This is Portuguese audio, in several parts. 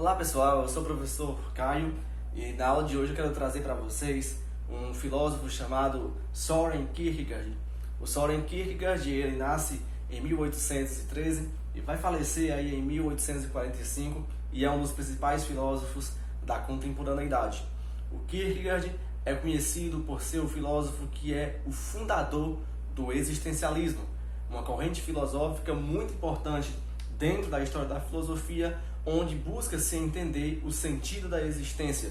Olá pessoal, eu sou o professor Caio e na aula de hoje eu quero trazer para vocês um filósofo chamado Søren Kierkegaard. O Søren Kierkegaard, ele nasce em 1813 e vai falecer aí em 1845 e é um dos principais filósofos da contemporaneidade. O Kierkegaard é conhecido por ser o filósofo que é o fundador do existencialismo, uma corrente filosófica muito importante dentro da história da filosofia, onde busca se entender o sentido da existência.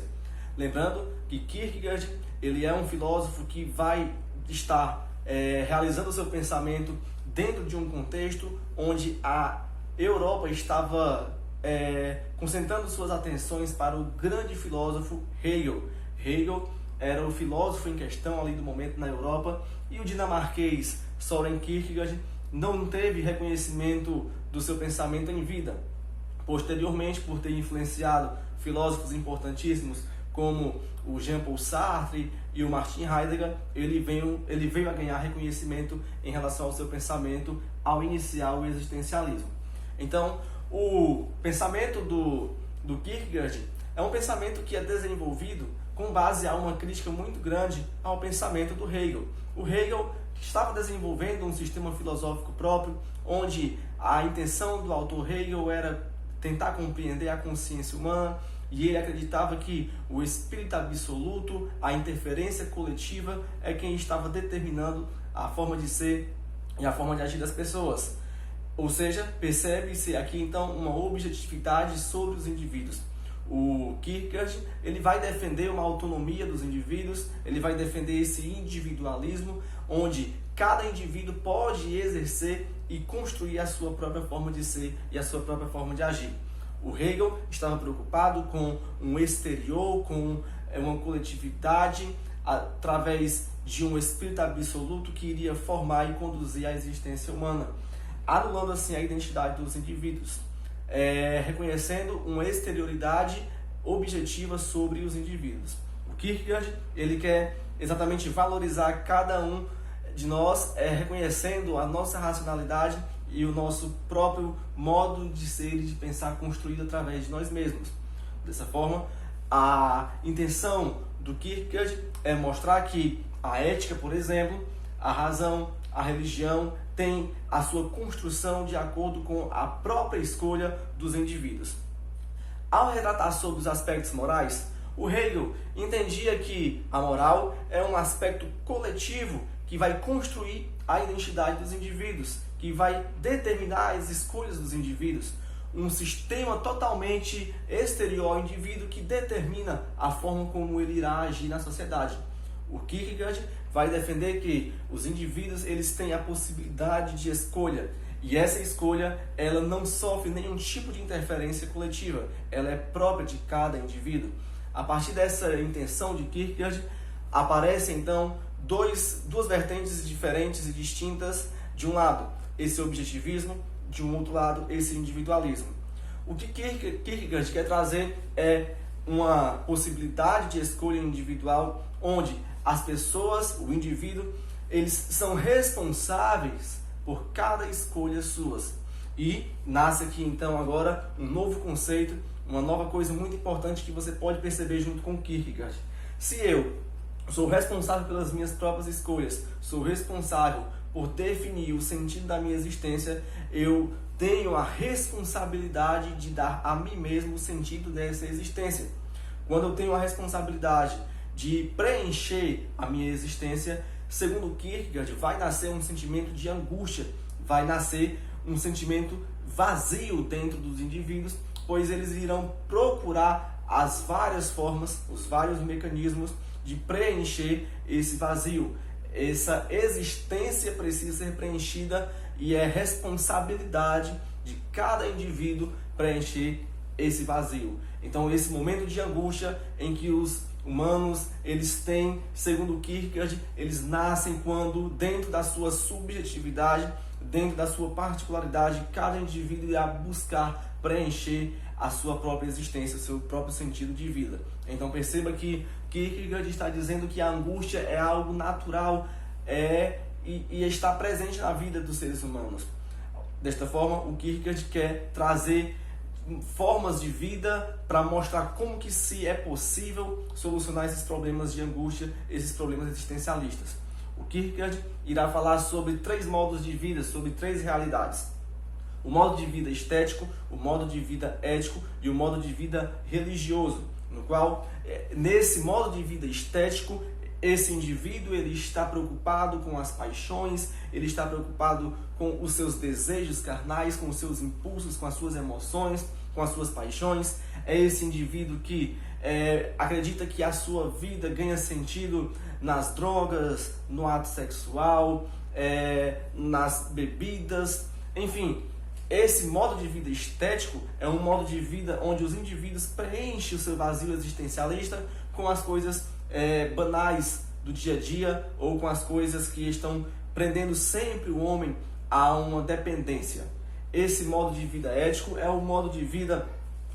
Lembrando que Kierkegaard ele é um filósofo que vai estar realizando o seu pensamento dentro de um contexto onde a Europa estava concentrando suas atenções para o grande filósofo Hegel. Hegel era o filósofo em questão ali do momento na Europa, e o dinamarquês Søren Kierkegaard não teve reconhecimento do seu pensamento em vida. Posteriormente, por ter influenciado filósofos importantíssimos como o Jean-Paul Sartre e o Martin Heidegger, ele veio a ganhar reconhecimento em relação ao seu pensamento ao iniciar o existencialismo. Então, o pensamento do Kierkegaard é um pensamento que é desenvolvido com base a uma crítica muito grande ao pensamento do Hegel. O Hegel estava desenvolvendo um sistema filosófico próprio, onde a intenção do autor Hegel era tentar compreender a consciência humana, e ele acreditava que o espírito absoluto, a interferência coletiva, é quem estava determinando a forma de ser e a forma de agir das pessoas. Ou seja, percebe-se aqui então uma objetividade sobre os indivíduos. O Kierkegaard ele vai defender uma autonomia dos indivíduos, ele vai defender esse individualismo, onde cada indivíduo pode exercer e construir a sua própria forma de ser e a sua própria forma de agir. O Hegel estava preocupado com um exterior, com uma coletividade, através de um espírito absoluto que iria formar e conduzir a existência humana, anulando assim a identidade dos indivíduos, reconhecendo uma exterioridade objetiva sobre os indivíduos. O Kierkegaard ele quer exatamente valorizar cada um de nós, reconhecendo a nossa racionalidade e o nosso próprio modo de ser e de pensar construído através de nós mesmos. Dessa forma, a intenção do Kierkegaard é mostrar que a ética, por exemplo, a razão, a religião tem a sua construção de acordo com a própria escolha dos indivíduos. Ao retratar sobre os aspectos morais, o Hegel entendia que a moral é um aspecto coletivo que vai construir a identidade dos indivíduos, que vai determinar as escolhas dos indivíduos, um sistema totalmente exterior ao indivíduo que determina a forma como ele irá agir na sociedade. O Kierkegaard vai defender que os indivíduos eles têm a possibilidade de escolha, e essa escolha ela não sofre nenhum tipo de interferência coletiva, ela é própria de cada indivíduo. A partir dessa intenção de Kierkegaard, aparecem então duas vertentes diferentes e distintas. De um lado, esse objetivismo, de um outro lado, esse individualismo. O que Kierkegaard quer trazer é uma possibilidade de escolha individual, onde as pessoas, o indivíduo, eles são responsáveis por cada escolha suas. E nasce aqui então agora um novo conceito, uma nova coisa muito importante que você pode perceber junto com Kierkegaard. Se eu sou responsável pelas minhas próprias escolhas, sou responsável por definir o sentido da minha existência, eu tenho a responsabilidade de dar a mim mesmo o sentido dessa existência. Quando eu tenho a responsabilidade de preencher a minha existência, segundo Kierkegaard, vai nascer um sentimento de angústia, vai nascer um sentimento vazio dentro dos indivíduos, pois eles irão procurar as várias formas, os vários mecanismos de preencher esse vazio. Essa existência precisa ser preenchida e é responsabilidade de cada indivíduo preencher esse vazio. Então, esse momento de angústia em que os humanos, eles têm, segundo Kierkegaard, eles nascem quando, dentro da sua subjetividade, dentro da sua particularidade, cada indivíduo irá buscar preencher a sua própria existência, o seu próprio sentido de vida. Então perceba que Kierkegaard está dizendo que a angústia é algo natural e está presente na vida dos seres humanos. Desta forma, o Kierkegaard quer trazer formas de vida para mostrar como que se é possível solucionar esses problemas de angústia, esses problemas existencialistas. O Kierkegaard irá falar sobre 3 modos de vida, sobre 3 realidades. O modo de vida estético, o modo de vida ético e o modo de vida religioso, no qual, nesse modo de vida estético, esse indivíduo ele está preocupado com as paixões, ele está preocupado com os seus desejos carnais, com os seus impulsos, com as suas emoções, com as suas paixões. É esse indivíduo que acredita que a sua vida ganha sentido nas drogas, no ato sexual, nas bebidas, enfim. Esse modo de vida estético é um modo de vida onde os indivíduos preenchem o seu vazio existencialista com as coisas banais do dia a dia ou com as coisas que estão prendendo sempre o homem a uma dependência. Esse modo de vida ético é o modo de vida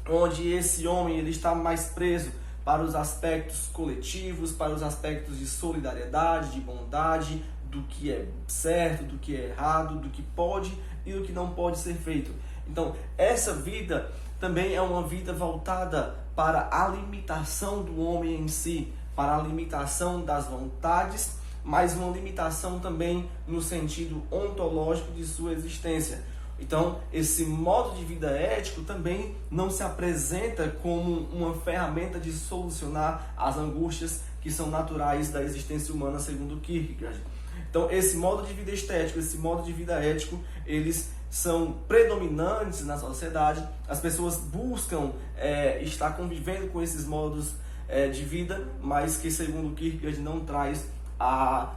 onde esse homem ele está mais preso para os aspectos coletivos, para os aspectos de solidariedade, de bondade, do que é certo, do que é errado, do que pode e do que não pode ser feito. Então, essa vida também é uma vida voltada para a limitação do homem em si, para a limitação das vontades, mas uma limitação também no sentido ontológico de sua existência. Então, esse modo de vida ético também não se apresenta como uma ferramenta de solucionar as angústias que são naturais da existência humana, segundo Kierkegaard. Então, esse modo de vida estético, esse modo de vida ético, eles são predominantes na sociedade. As pessoas buscam estar convivendo com esses modos de vida, mas que, segundo Kierkegaard, não traz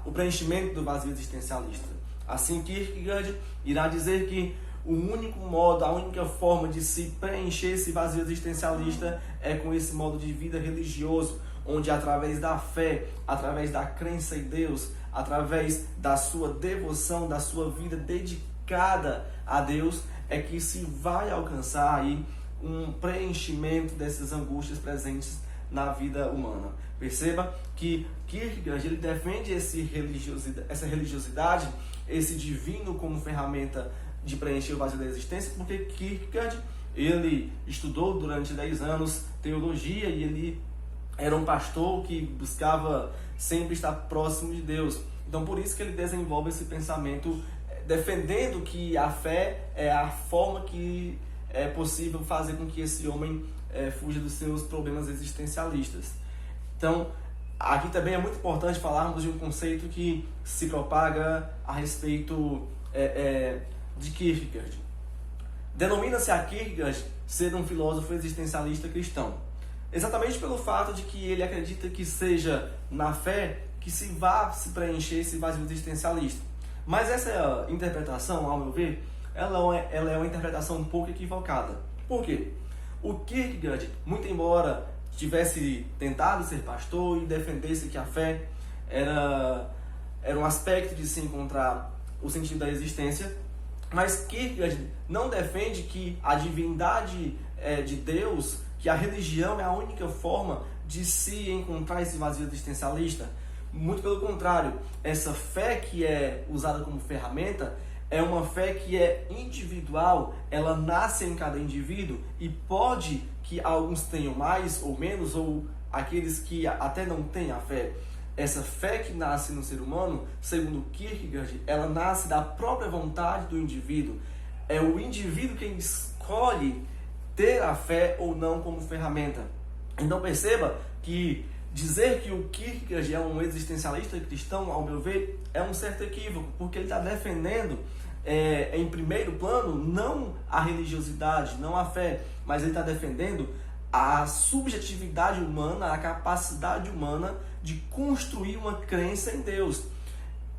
o preenchimento do vazio existencialista. Assim, Kierkegaard irá dizer que o único modo, a única forma de se preencher esse vazio existencialista é com esse modo de vida religioso, onde através da fé, através da crença em Deus, através da sua devoção, da sua vida dedicada a Deus, é que se vai alcançar aí um preenchimento dessas angústias presentes na vida humana. Perceba que Kierkegaard ele defende essa religiosidade, esse divino como ferramenta de preencher o vazio da existência, porque Kierkegaard ele estudou durante 10 anos teologia e ele era um pastor que buscava sempre estar próximo de Deus. Então, por isso que ele desenvolve esse pensamento defendendo que a fé é a forma que é possível fazer com que esse homem fuja dos seus problemas existencialistas. Então, aqui também é muito importante falarmos de um conceito que se propaga a respeito de Kierkegaard. Denomina-se a Kierkegaard ser um filósofo existencialista cristão, exatamente pelo fato de que ele acredita que seja na fé que se vá se preencher esse vazio existencialista. Mas essa interpretação, ao meu ver, ela é uma interpretação um pouco equivocada. Por quê? O Kierkegaard, muito embora tivesse tentado ser pastor e defendesse que a fé era um aspecto de se encontrar o sentido da existência, mas Kierkegaard não defende que a divindade de Deus, que a religião é a única forma de se encontrar esse vazio existencialista. Muito pelo contrário, essa fé que é usada como ferramenta é uma fé que é individual, ela nasce em cada indivíduo e pode que alguns tenham mais ou menos, ou aqueles que até não têm a fé. Essa fé que nasce no ser humano, segundo Kierkegaard, ela nasce da própria vontade do indivíduo. É o indivíduo quem escolhe ter a fé ou não como ferramenta. Então perceba que dizer que o Kierkegaard é um existencialista cristão, ao meu ver, é um certo equívoco, porque ele está defendendo, em primeiro plano, não a religiosidade, não a fé, mas ele está defendendo a subjetividade humana, a capacidade humana de construir uma crença em Deus.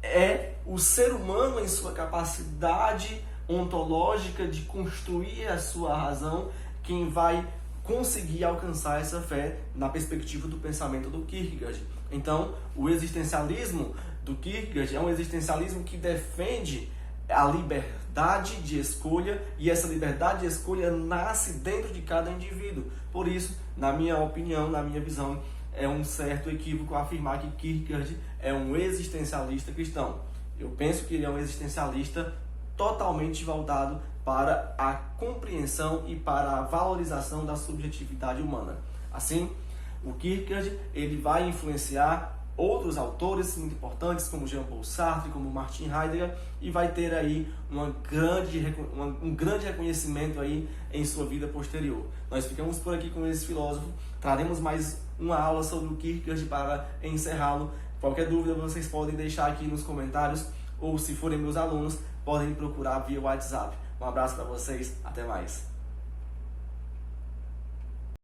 É o ser humano em sua capacidade ontológica de construir a sua razão quem vai conseguir alcançar essa fé na perspectiva do pensamento do Kierkegaard. Então, o existencialismo do Kierkegaard é um existencialismo que defende a liberdade de escolha, e essa liberdade de escolha nasce dentro de cada indivíduo. Por isso, na minha opinião, na minha visão, é um certo equívoco afirmar que Kierkegaard é um existencialista cristão. Eu penso que ele é um existencialista totalmente voltado para a compreensão e para a valorização da subjetividade humana. Assim, o Kierkegaard ele vai influenciar outros autores muito importantes, como Jean-Paul Sartre, como Martin Heidegger, e vai ter aí um grande reconhecimento aí em sua vida posterior. Nós ficamos por aqui com esse filósofo, traremos mais uma aula sobre o Kierkegaard para encerrá-lo. Qualquer dúvida vocês podem deixar aqui nos comentários, ou se forem meus alunos, podem me procurar via WhatsApp. Um abraço para vocês, até mais.